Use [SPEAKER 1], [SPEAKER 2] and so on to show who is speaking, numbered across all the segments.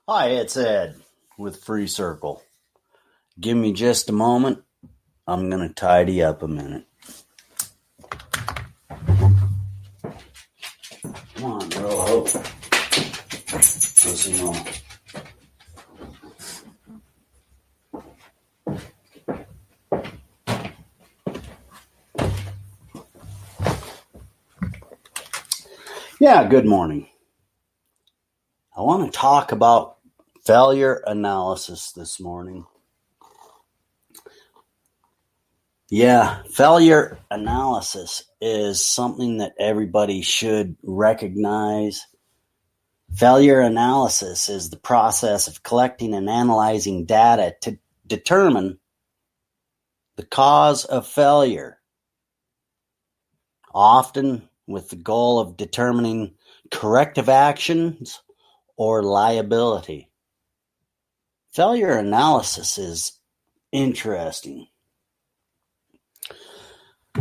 [SPEAKER 1] Hi, it's Ed with Free Circle. Give me just a moment. I'm going to tidy up a minute. Come on, bro. Just a moment. Yeah, good morning. I want to talk about failure analysis this morning. Yeah, failure analysis is something that everybody should recognize. Failure analysis is the process of collecting and analyzing data to determine the cause of failure, often with the goal of determining corrective actions or liability. Failure analysis is interesting.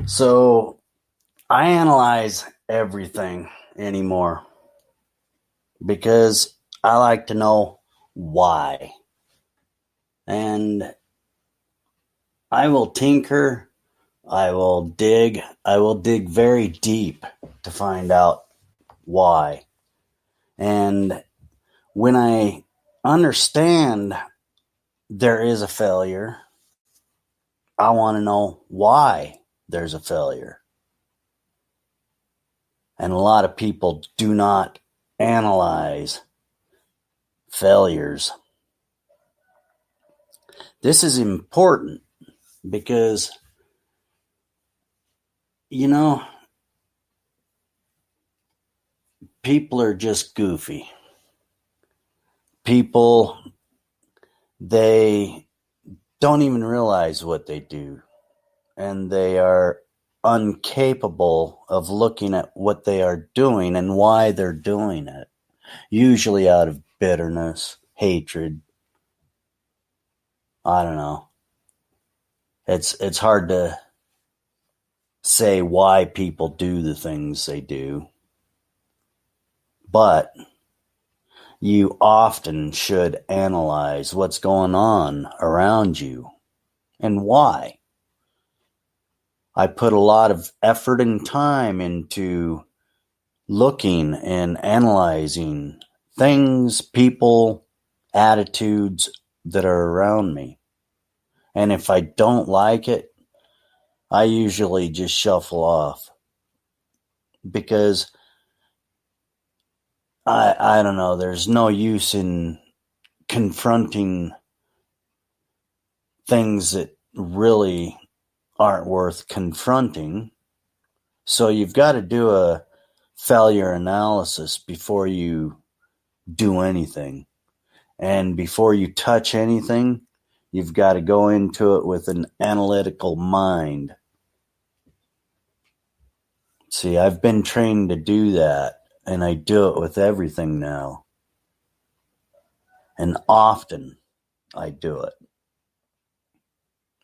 [SPEAKER 1] So I analyze everything anymore because I like to know why. And I will tinker, I will dig very deep to find out why. And when I understand there is a failure, I want to know why there's a failure. And a lot of people do not analyze failures. This is important because, people are just goofy. People, they don't even realize what they do, and they are incapable of looking at what they are doing and why they're doing it, usually out of bitterness, hatred. I don't know. It's hard to say why people do the things they do, but you often should analyze what's going on around you and why. I put a lot of effort and time into looking and analyzing things, people, attitudes that are around me. And if I don't like it, I usually just shuffle off because I don't know, there's no use in confronting things that really aren't worth confronting. So you've got to do a failure analysis before you do anything. And before you touch anything, you've got to go into it with an analytical mind. See, I've been trained to do that, and I do it with everything now. And often I do it.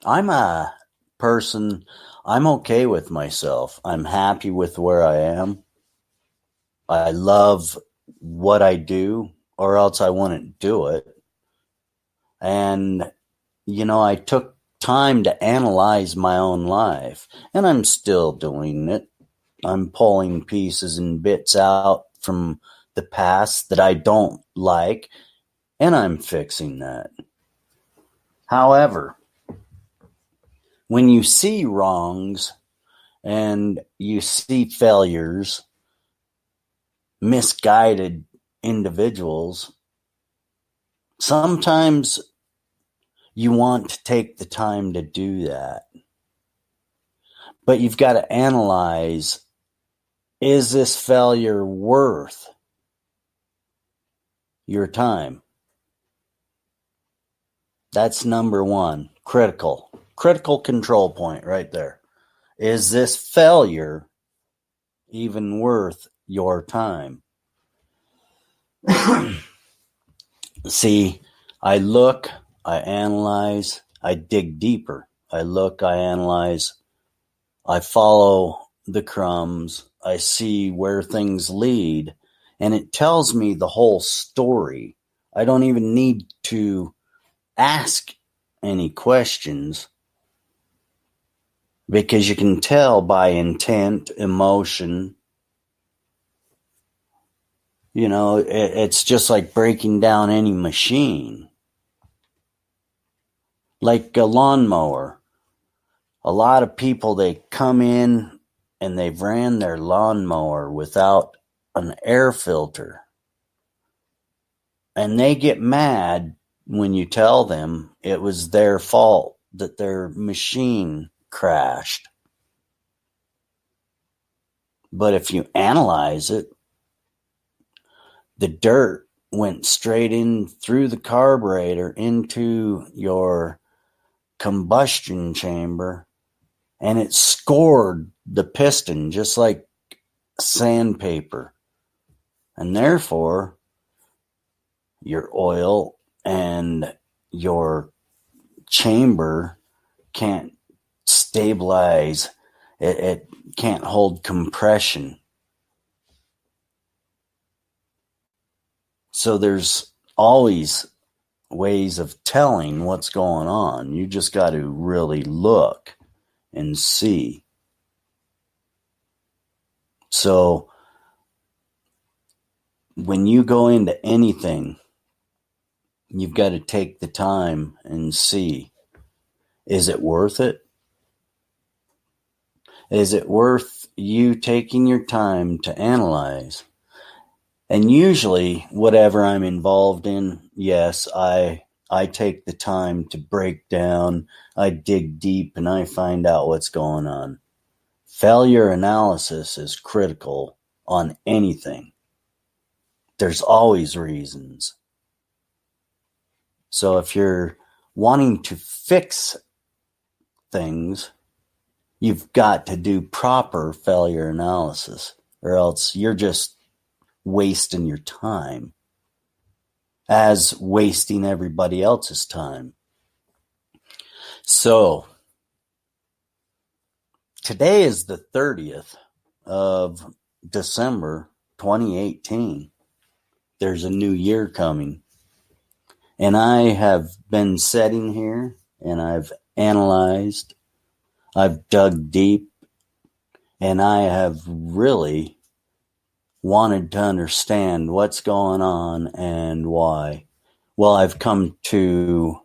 [SPEAKER 1] I'm a person, I'm okay with myself. I'm happy with where I am. I love what I do, or else I wouldn't do it. And, I took time to analyze my own life, and I'm still doing it. I'm pulling pieces and bits out from the past that I don't like, and I'm fixing that. However, when you see wrongs and you see failures, misguided individuals, sometimes you want to take the time to do that. But you've got to analyze, is this failure worth your time? That's number one. Critical control point right there. Is this failure even worth your time? See, I look, I analyze, I dig deeper. I look, I analyze, I follow the crumbs, I see where things lead, and it tells me the whole story I don't even need to ask any questions, because you can tell by intent, emotion. It's just like breaking down any machine. Like a lawnmower. A lot of people, they come in and they've ran their lawnmower without an air filter. And they get mad when you tell them it was their fault that their machine crashed. But if you analyze it, the dirt went straight in through the carburetor into your combustion chamber, and it scored the piston just like sandpaper. And therefore, your oil and your chamber can't stabilize. It can't hold compression. So there's always ways of telling what's going on. You just got to really look and see. So when you go into anything, you've got to take the time and see, is it worth it? Is it worth you taking your time to analyze? And usually, whatever I'm involved in, yes, I take the time to break down, I dig deep, and I find out what's going on. Failure analysis is critical on anything. There's always reasons. So if you're wanting to fix things, you've got to do proper failure analysis, or else you're just wasting your time, as wasting everybody else's time. So today is the 30th of December 2018. There's a new year coming. And I have been sitting here and I've analyzed, I've dug deep, and I have really wanted to understand what's going on and why. Well, I've come to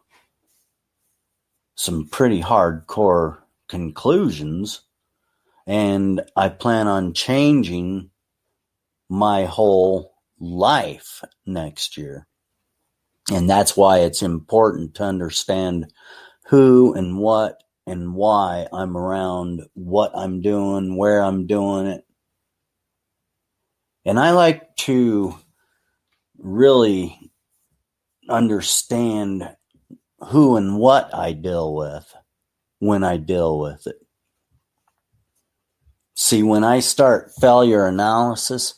[SPEAKER 1] some pretty hardcore conclusions, and I plan on changing my whole life next year. And that's why it's important to understand who and what and why I'm around, what I'm doing, where I'm doing it. And I like to really understand who and what I deal with when I deal with it. See, when I start failure analysis,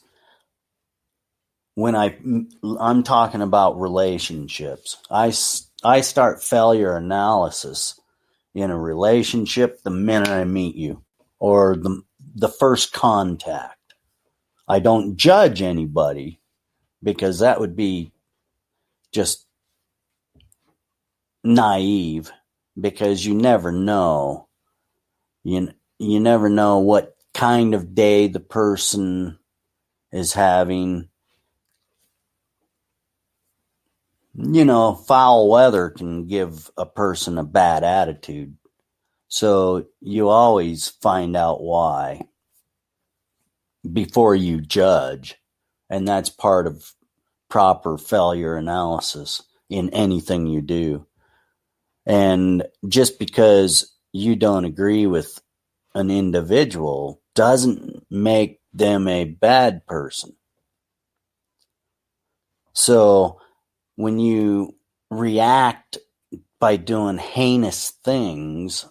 [SPEAKER 1] when I'm talking about relationships, I start failure analysis in a relationship the minute I meet you, or the first contact. I don't judge anybody, because that would be just naive, because you never know. You never know what kind of day the person is having. Foul weather can give a person a bad attitude. So you always find out why before you judge. And that's part of proper failure analysis in anything you do. And just because you don't agree with an individual doesn't make them a bad person. So when you react by doing heinous things,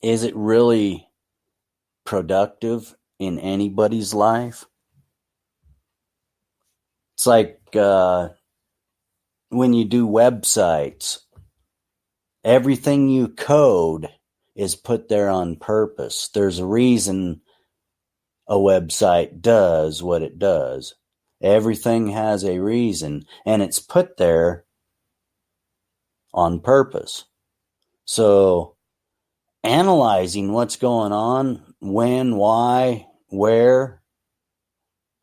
[SPEAKER 1] is it really productive in anybody's life? It's like when you do websites, everything you code is put there on purpose. There's a reason a website does what it does. Everything has a reason, and it's put there on purpose. So analyzing what's going on, when, why, where,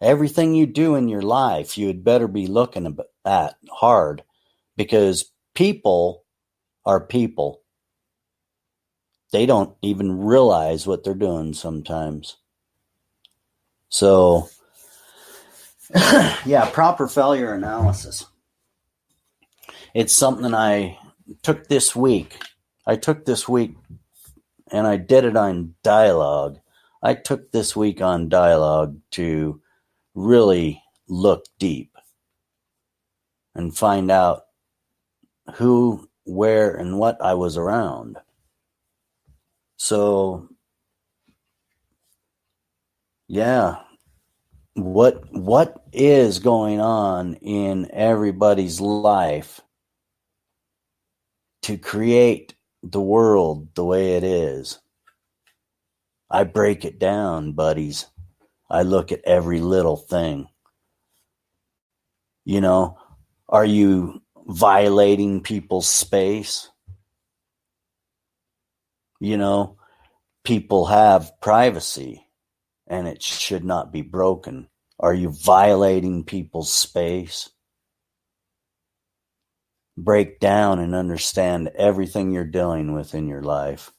[SPEAKER 1] everything you do in your life, you had better be looking at hard, because people are people. They don't even realize what they're doing sometimes. So, yeah, proper failure analysis. It's something I took this week. And I did it on dialogue. I took this week on dialogue to really look deep and find out who, where, and what I was around. So, yeah, what is going on in everybody's life to create the world the way it is? I break it down, buddies. I look at every little thing. You know, are you violating people's space? You know, people have privacy and it should not be broken. Are you violating people's space? Break down and understand everything you're dealing with in your life.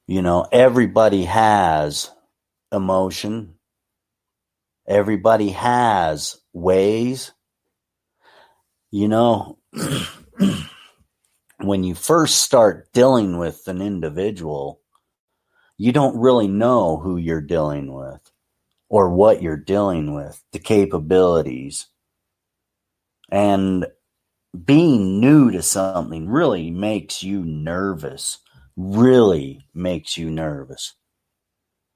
[SPEAKER 1] You know, everybody has emotion. Everybody has ways. You know, when you first start dealing with an individual, you don't really know who you're dealing with or what you're dealing with, the capabilities. And being new to something really makes you nervous,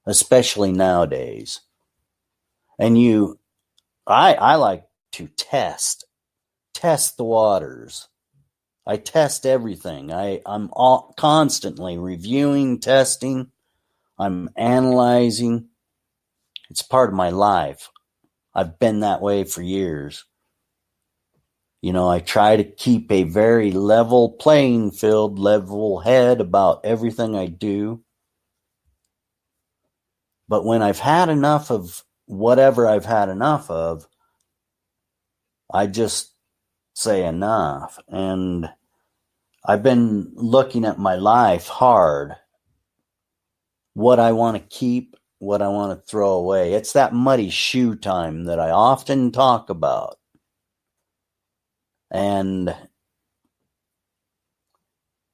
[SPEAKER 1] especially nowadays. And I like to test the waters. I test everything. I'm constantly reviewing, testing. I'm analyzing. It's part of my life. I've been that way for years. You know, I try to keep a very level playing field, level head about everything I do. But when I've had enough of whatever I've had enough of, I just say enough. And I've been looking at my life hard. What I want to keep, what I want to throw away. It's that muddy shoe time that I often talk about. And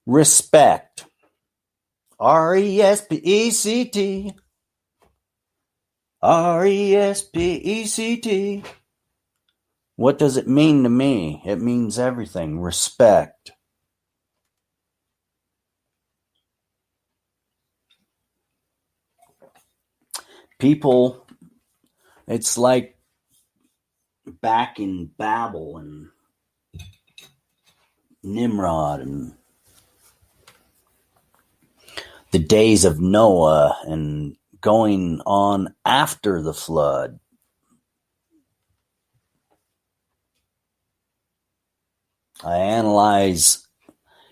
[SPEAKER 1] respect. RESPECT. RESPECT. What does it mean to me? It means everything. Respect. People, it's like back in Babel and Nimrod and the days of Noah and going on after the flood. I analyze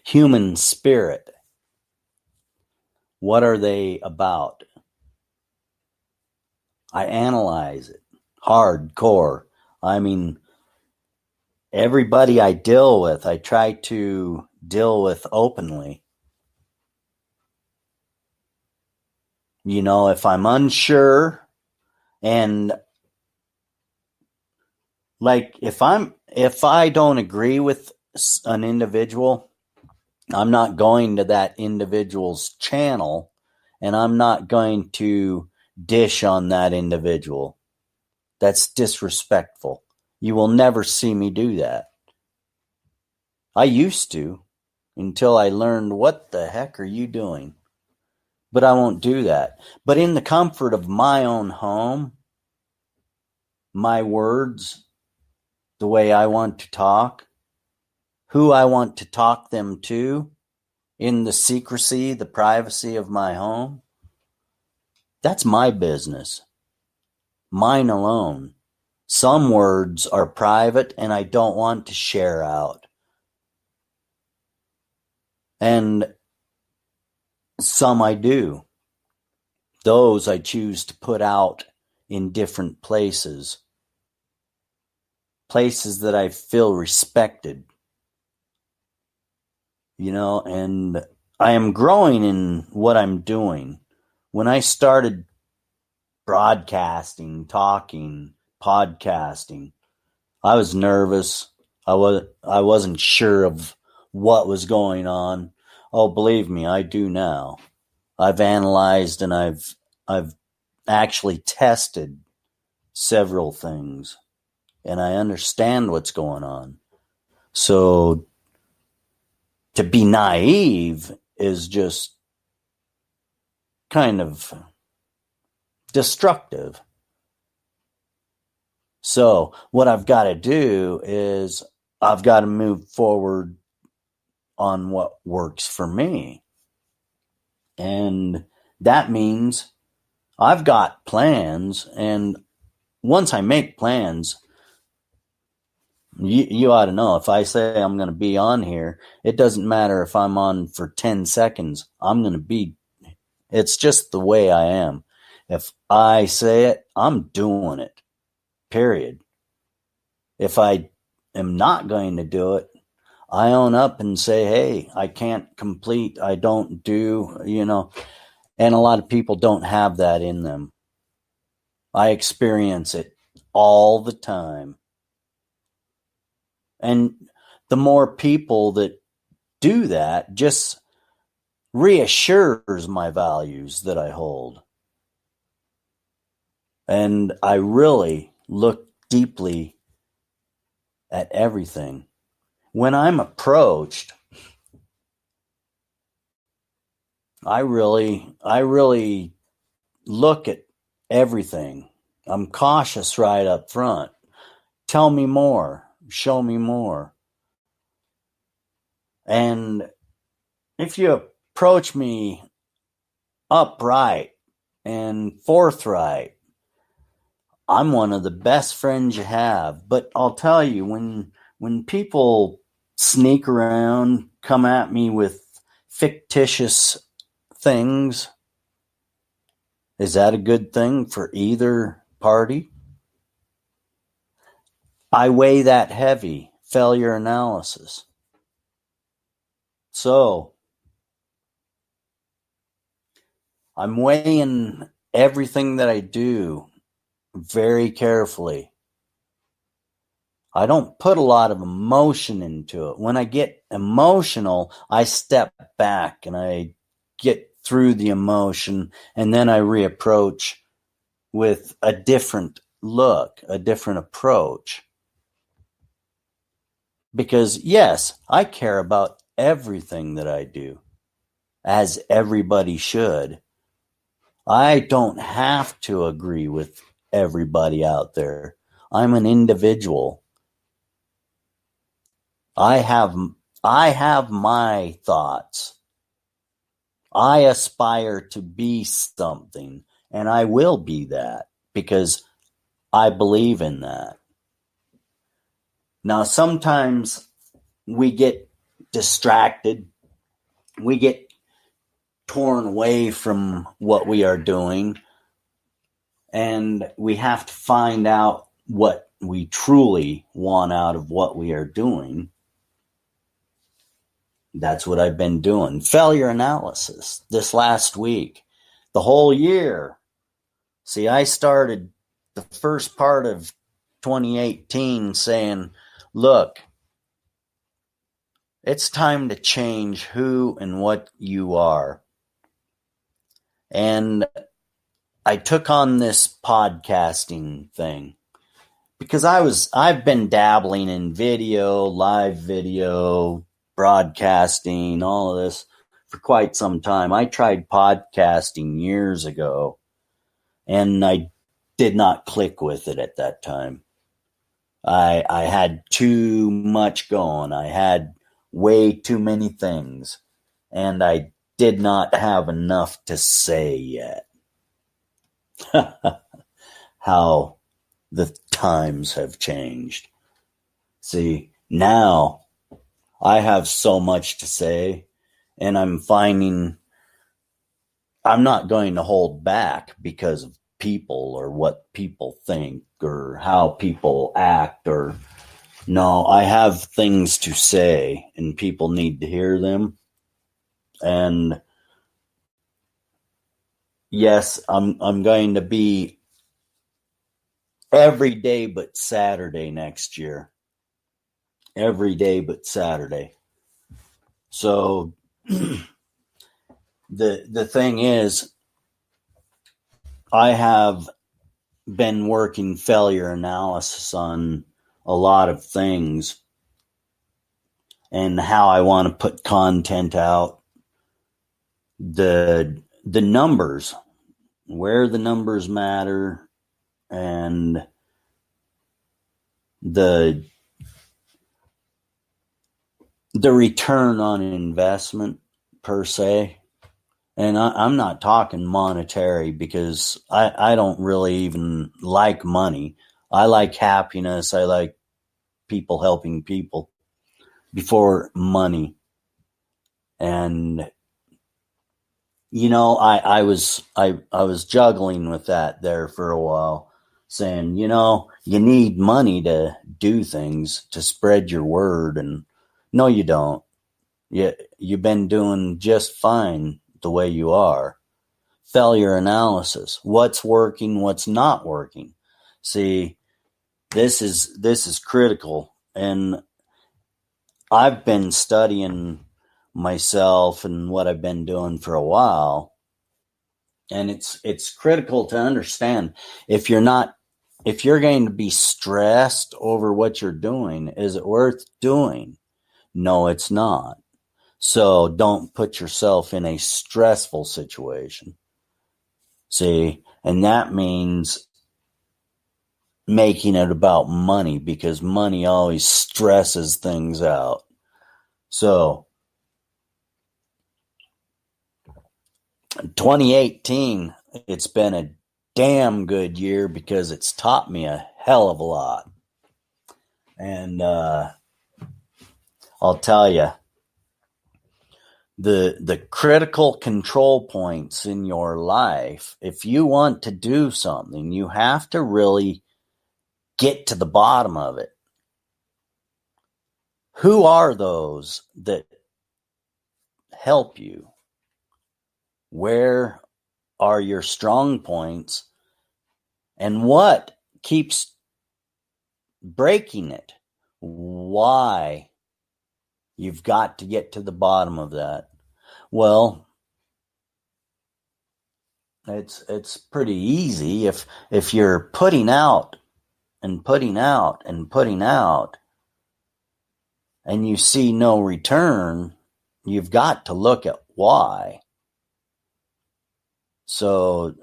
[SPEAKER 1] human spirit. What are they about? I analyze it hardcore. I mean, everybody I deal with, I try to deal with openly. You know, if I'm unsure, and like if I don't agree with an individual, I'm not going to that individual's channel, and I'm not going to dish on that individual. That's disrespectful. You will never see me do that. I used to, until I learned, what the heck are you doing? But I won't do that. But in the comfort of my own home, my words, the way I want to talk, who I want to talk them to, in the secrecy, the privacy of my home, that's my business. mine alone. Some words are private and I don't want to share out. And some I do. Those I choose to put out in different places. Places that I feel respected. And I am growing in what I'm doing. When I started broadcasting, talking, podcasting, I was nervous. I wasn't sure of what was going on. Oh, believe me, I do now. I've analyzed and I've actually tested several things, and I understand what's going on. So to be naive is just kind of destructive. So what I've got to do is I've got to move forward on what works for me. And that means I've got plans, and once I make plans, you ought to know, if I say I'm going to be on here, it doesn't matter if I'm on for 10 seconds. I'm going to be, it's just the way I am. If I say it, I'm doing it, period. If I am not going to do it, I own up and say, hey, I can't complete, I don't do, and a lot of people don't have that in them. I experience it all the time. And the more people that do that just reassures my values that I hold. And I really look deeply at everything. When I'm approached, I really look at everything. I'm cautious right up front. Tell me more. Show me more. And if you approach me upright and forthright, I'm one of the best friends you have. But I'll tell you, when people sneak around, come at me with fictitious things, is that a good thing for either party? I weigh that heavy. Failure analysis. So I'm weighing everything that I do very carefully. I don't put a lot of emotion into it. When I get emotional, I step back and I get through the emotion, and then I reapproach with a different look, a different approach. Because yes, I care about everything that I do, as everybody should. I don't have to agree with everybody out there. I'm an individual. I have my thoughts. I aspire to be something, and I will be that because I believe in that. Now, sometimes we get distracted. We get torn away from what we are doing, and we have to find out what we truly want out of what we are doing. That's what I've been doing. Failure analysis this last week, the whole year. See, I started the first part of 2018 saying, look, it's time to change who and what you are. And I took on this podcasting thing because I've been dabbling in video, live video, broadcasting, all of this for quite some time. I tried podcasting years ago, and I did not click with it at that time. I had too much going. I had way too many things, and I did not have enough to say yet. how the times have changed. See, now I have so much to say, and I'm finding I'm not going to hold back because of people or what people think or how people act or no, I have things to say and people need to hear them. And yes, I'm going to be every day but Saturday next year. Every day but Saturday. So the thing is, I have been working failure analysis on a lot of things and how I want to put content out. The numbers, where the numbers matter, and the return on investment per se. And I'm not talking monetary because I don't really even like money. I like happiness. I like people helping people before money. And I was juggling with that there for a while, saying, you need money to do things, to spread your word, and no, you don't. You've been doing just fine the way you are. Failure analysis. What's working, what's not working. See, this is critical. And I've been studying myself and what I've been doing for a while. And it's critical to understand if you're going to be stressed over what you're doing, is it worth doing? No, it's not. So don't put yourself in a stressful situation. See, and that means making it about money because money always stresses things out. So 2018, it's been a damn good year because it's taught me a hell of a lot. And I'll tell you, the critical control points in your life, if you want to do something, you have to really get to the bottom of it. Who are those that help you? Where are your strong points? And what keeps breaking it? Why? You've got to get to the bottom of that. Well, it's pretty easy if you're putting out and putting out and putting out and you see no return, you've got to look at why. So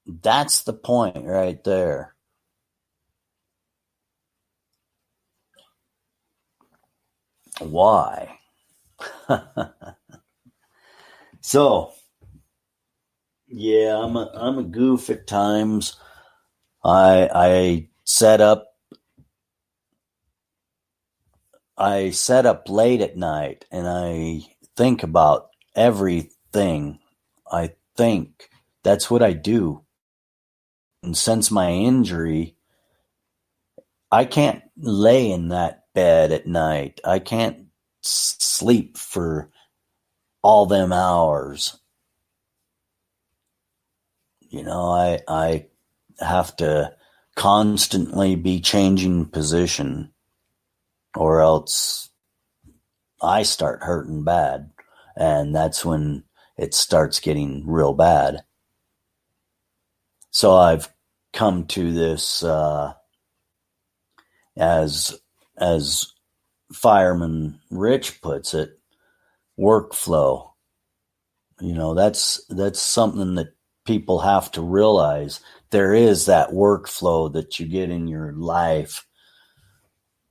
[SPEAKER 1] that's the point right there. Why? So, yeah, I'm a goof at times. I set up late at night and I think about everything. I think that's what I do. And since my injury, I can't lay in that bed at night. I can't sleep for all them hours. I have to constantly be changing position or else I start hurting bad. And that's when it starts getting real bad. So I've come to this, as Fireman Rich puts it, workflow. That's something that people have to realize. There is that workflow that you get in your life,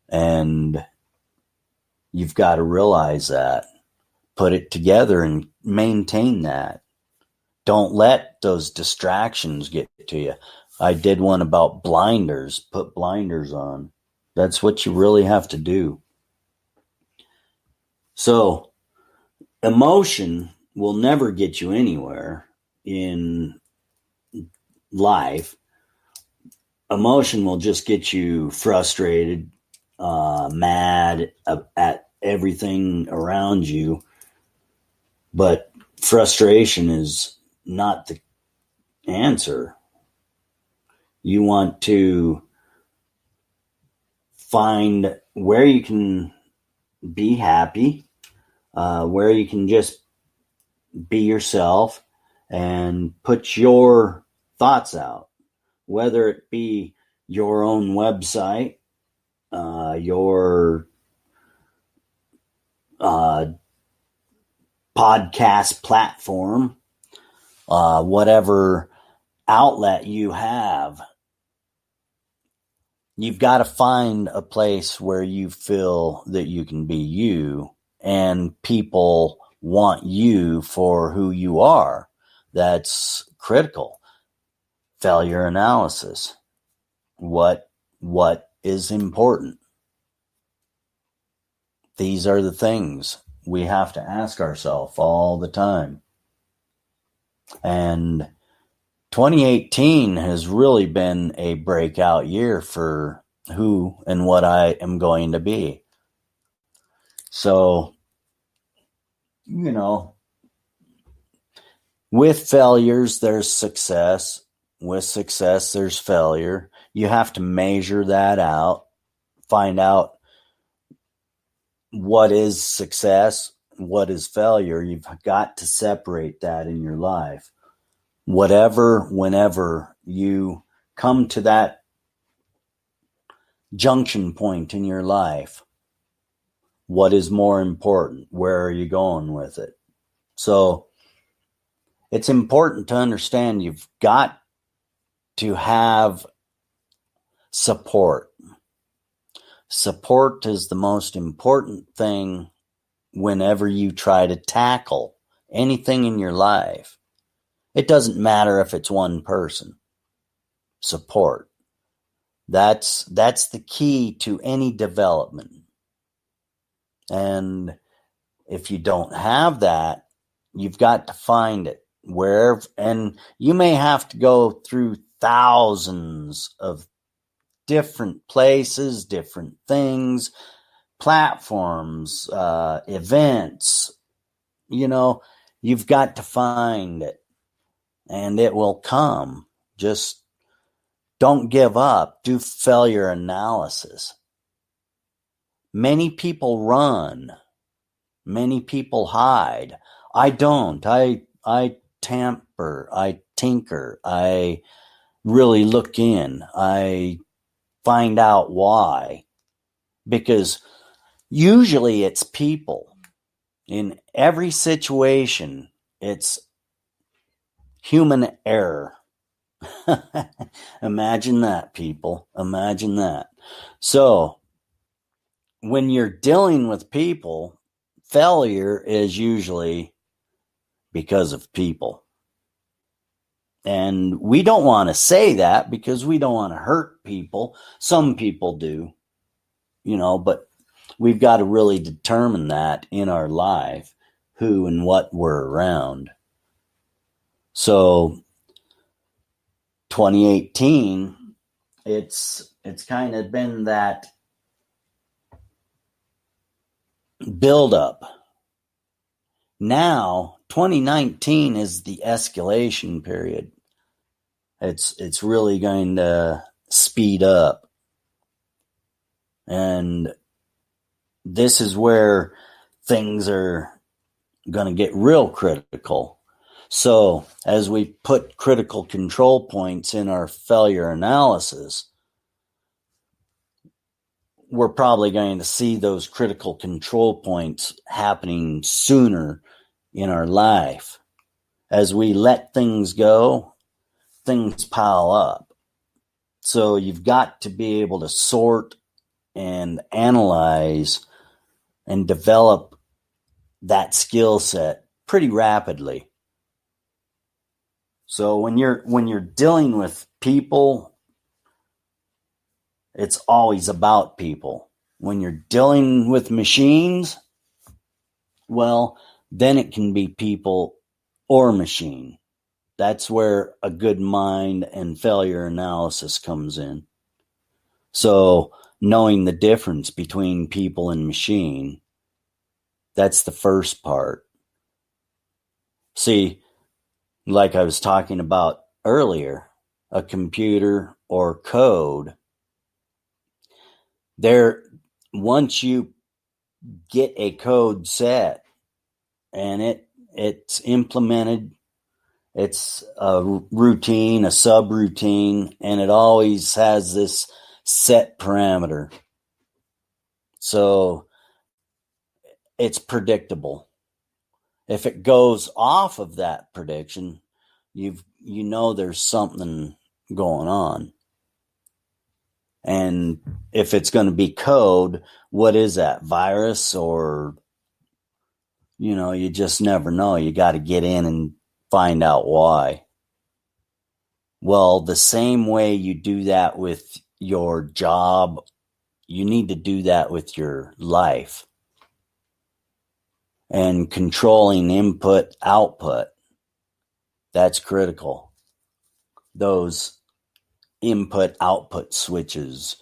[SPEAKER 1] and you've got to realize that. Put it together and maintain that. Don't let those distractions get to you. I did one about blinders. Put blinders on. That's what you really have to do. So emotion will never get you anywhere in life. Emotion will just get you frustrated, mad at everything around you. But frustration is not the answer. You want to find where you can be happy, where you can just be yourself and put your thoughts out, whether it be your own website, your podcast platform, whatever outlet you have. You've got to find a place where you feel that you can be you and people want you for who you are. That's critical. Failure analysis. What is important? These are the things we have to ask ourselves all the time. And 2018 has really been a breakout year for who and what I am going to be. So, with failures, there's success. With success, there's failure. You have to measure that out, find out what is success, what is failure. You've got to separate that in your life. Whenever you come to that junction point in your life, what is more important? Where are you going with it? So it's important to understand you've got to have support. Support is the most important thing whenever you try to tackle anything in your life. It doesn't matter if it's one person. Support. That's the key to any development. And if you don't have that, you've got to find it wherever. And you may have to go through thousands of different places, different things, platforms, events. You've got to find it. And it will come. Just don't give up. Do failure analysis. Many people run. Many people hide. I don't. I tamper. I tinker. I really look in. I find out why. Because usually it's people. In every situation, it's human error. Imagine that, people. Imagine that. So, when you're dealing with people, failure is usually because of people. And we don't want to say that because we don't want to hurt people. Some people do, but we've got to really determine that in our life, who and what we're around. So 2018, it's kind of been that build up. Now 2019 is the escalation period. It's really going to speed up. And this is where things are going to get real critical. So as we put critical control points in our failure analysis, we're probably going to see those critical control points happening sooner in our life. As we let things go, things pile up. So you've got to be able to sort and analyze and develop that skill set pretty rapidly. So when you're dealing with people, it's always about people. When you're dealing with machines, well, then it can be people or machine. That's where a good mind and failure analysis comes in. So knowing the difference between people and machine, that's the first part. See, like I was talking about earlier, a computer or code, once you get a code set and it's implemented, it's a routine, a subroutine, and it always has this set parameter. So it's predictable. If it goes off of that prediction, you know there's something going on. And if it's going to be code, what is that? Virus? Or, you just never know. You got to get in and find out why. Well, the same way you do that with your job, you need to do that with your life. And controlling input, output, that's critical. Those input, output switches,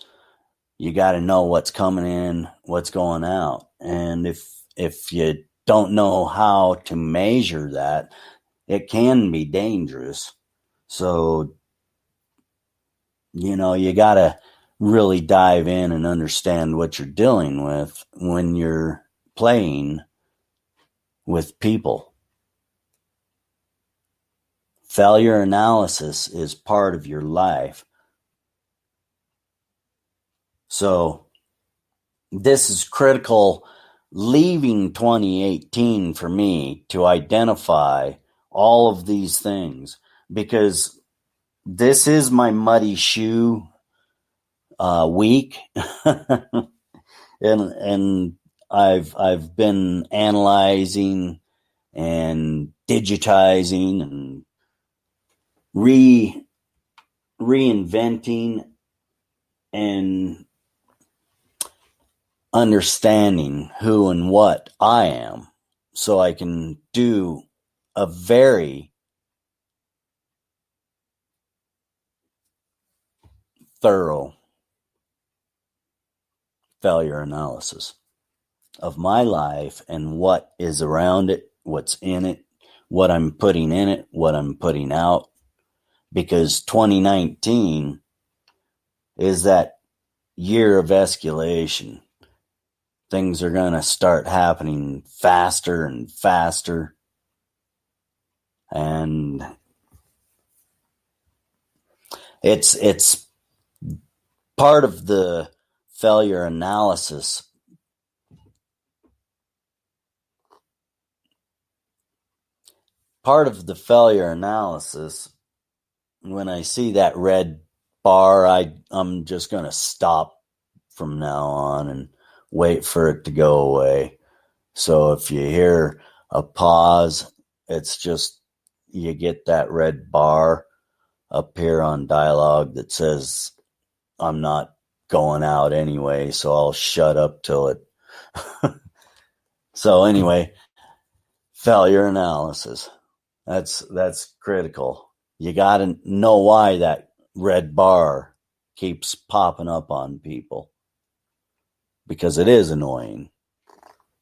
[SPEAKER 1] you got to know what's coming in, what's going out. And if you don't know how to measure that, it can be dangerous. So, you got to really dive in and understand what you're dealing with when you're playing with people. Failure analysis is part of your life. So this is critical leaving 2018 for me to identify all of these things, because this is my muddy shoe week. and I've been analyzing and digitizing and reinventing and understanding who and what I am, so I can do a very thorough failure analysis of my life and what is around it, what's in it, what I'm putting in it, what I'm putting out. Because 2019 is that year of escalation. Things are going to start happening faster and faster. And it's part of the failure analysis. Part of the failure analysis, when I see that red bar, I'm just going to stop from now on and wait for it to go away. So if you hear a pause, it's just you get that red bar up here on dialogue that says I'm not going out anyway, so I'll shut up till it. So anyway, failure analysis. That's critical. You got to know why that red bar keeps popping up on people, because it is annoying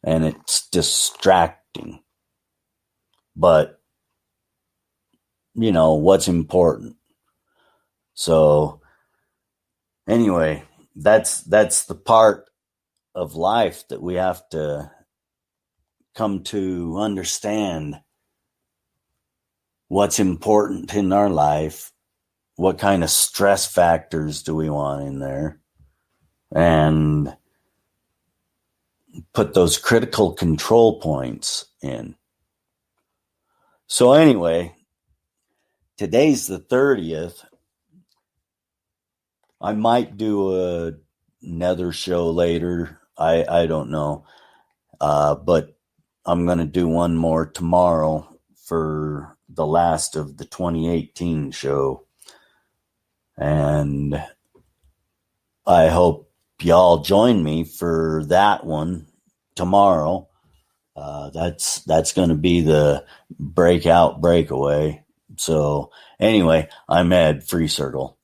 [SPEAKER 1] and it's distracting. But what's important. So anyway, that's the part of life that we have to come to understand. What's important in our life, what kind of stress factors do we want in there, and put those critical control points in. So anyway, today's the 30th. I might do another show later. I don't know. But I'm going to do one more tomorrow for the last of the 2018 show. And I hope y'all join me for that one tomorrow. That's going to be the breakout breakaway. So anyway, I'm Ed, Free Circle.